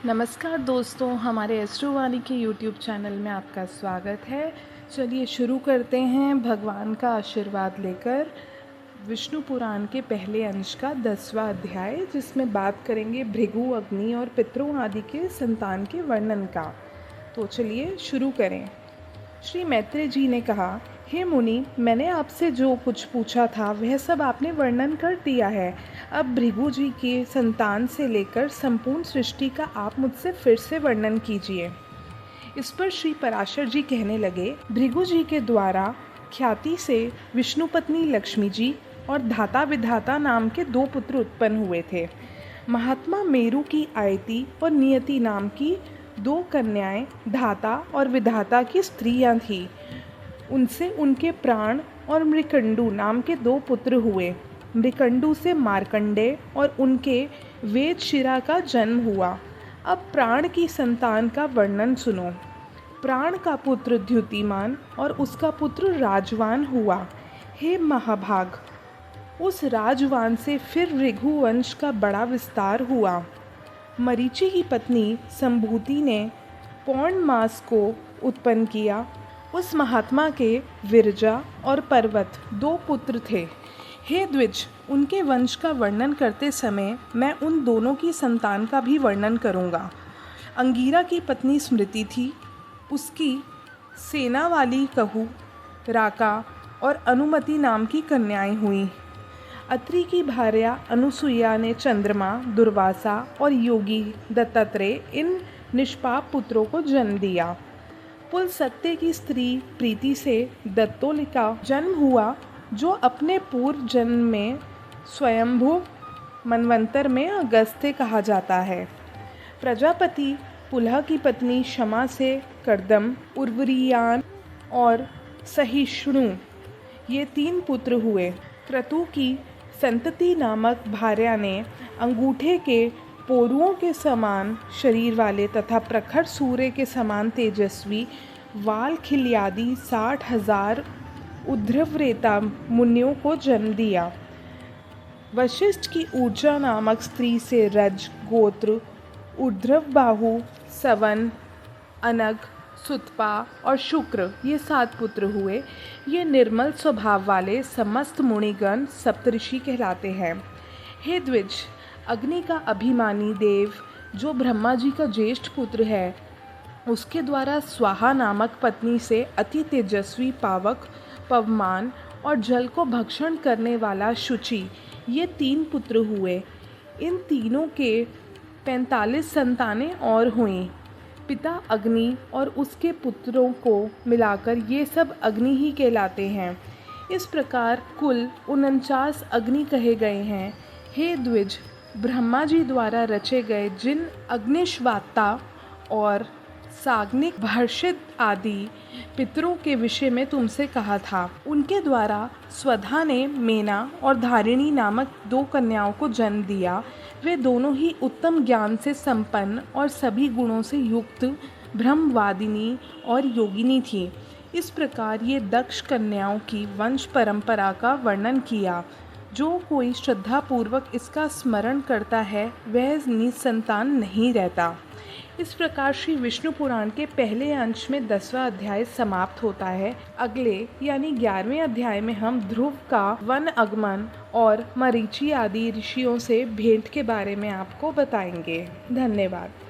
नमस्कार दोस्तों, हमारे एस्ट्रोवाणी के यूट्यूब चैनल में आपका स्वागत है। चलिए शुरू करते हैं भगवान का आशीर्वाद लेकर विष्णु पुराण के पहले अंश का 10वां अध्याय, जिसमें बात करेंगे भृगु, अग्नि और पितरों आदि के संतान के वर्णन का। तो चलिए शुरू करें। श्री मैत्रेय जी ने कहा, हे मुनि, मैंने आपसे जो कुछ पूछा था वह सब आपने वर्णन कर दिया है। अब भृगु जी के संतान से लेकर संपूर्ण सृष्टि का आप मुझसे फिर से वर्णन कीजिए। इस पर श्री पराशर जी कहने लगे, भृगु जी के द्वारा ख्याति से विष्णु पत्नी लक्ष्मी जी और धाता विधाता नाम के 2 पुत्र उत्पन्न हुए थे। महात्मा मेरु की आयति और नियति नाम की 2 कन्याएं धाता और विधाता की स्त्रियां थीं। उनसे उनके प्राण और मृकंडू नाम के 2 पुत्र हुए। मृकंडू से मार्कंडेय और उनके वेदशिरा का जन्म हुआ। अब प्राण की संतान का वर्णन सुनो। प्राण का पुत्र द्युतिमान और उसका पुत्र राजवान हुआ। हे महाभाग, उस राजवान से फिर भृगु वंश का बड़ा विस्तार हुआ। मरीचि की पत्नी संभूति ने पौर्णमास को उत्पन्न किया। उस महात्मा के विरजा और पर्वत 2 पुत्र थे। हे द्विज, उनके वंश का वर्णन करते समय मैं उन दोनों की संतान का भी वर्णन करूँगा। अंगिरा की पत्नी स्मृति थी। उसकी सेना वाली कहू, राका और अनुमति नाम की कन्याएं हुईं। अत्रि की भार्या अनुसुईया ने चंद्रमा, दुर्वासा और योगी दत्तात्रेय इन निष्पाप पुत्रों को जन्म दिया। पुलसत्य की स्त्री प्रीति से दत्तोली का जन्म हुआ, जो अपने पूर्व जन्म में स्वयंभू मनवंतर में अगस्त्य कहा जाता है। प्रजापति पुलह की पत्नी क्षमा से कर्दम, उर्वरियान और सहिष्णु ये 3 पुत्र हुए। क्रतु की संतति नामक भार्या ने अंगूठे के पोरुओं के समान शरीर वाले तथा प्रखर सूर्य के समान तेजस्वी वाल खिल्यादि 60,000 उद्धृवरेता मुनियों को जन्म दिया। वशिष्ठ की ऊर्जा नामक स्त्री से रज, गोत्र, ऊर्ध्व बाहु, सवन, अनग, सुतपा और शुक्र ये 7 पुत्र हुए। ये निर्मल स्वभाव वाले समस्त मुनिगण सप्तऋषि कहलाते हैं। हे द्विज, अग्नि का अभिमानी देव, जो ब्रह्मा जी का ज्येष्ठ पुत्र है, उसके द्वारा स्वाहा नामक पत्नी से अति तेजस्वी पावक, पवमान और जल को भक्षण करने वाला शुचि ये 3 पुत्र हुए। इन तीनों के 45 संतानें और हुईं। पिता अग्नि और उसके पुत्रों को मिलाकर ये सब अग्नि ही कहलाते हैं। इस प्रकार कुल 49 अग्नि कहे गए हैं। हे द्विज, ब्रह्मा जी द्वारा रचे गए जिन अग्निश्वात्ता और साग्निक, भर्षित आदि पितरों के विषय में तुमसे कहा था, उनके द्वारा स्वधा ने मेना और धारिणी नामक 2 कन्याओं को जन्म दिया। वे दोनों ही उत्तम ज्ञान से संपन्न और सभी गुणों से युक्त ब्रह्मवादिनी और योगिनी थी। इस प्रकार ये दक्ष कन्याओं की वंश परंपरा का वर्णन किया। जो कोई श्रद्धापूर्वक इसका स्मरण करता है वह निसंतान नहीं रहता। इस प्रकार श्री विष्णु पुराण के पहले अंश में 10वां अध्याय समाप्त होता है। अगले यानी 11वें अध्याय में हम ध्रुव का वन आगमन और मरीचि आदि ऋषियों से भेंट के बारे में आपको बताएंगे। धन्यवाद।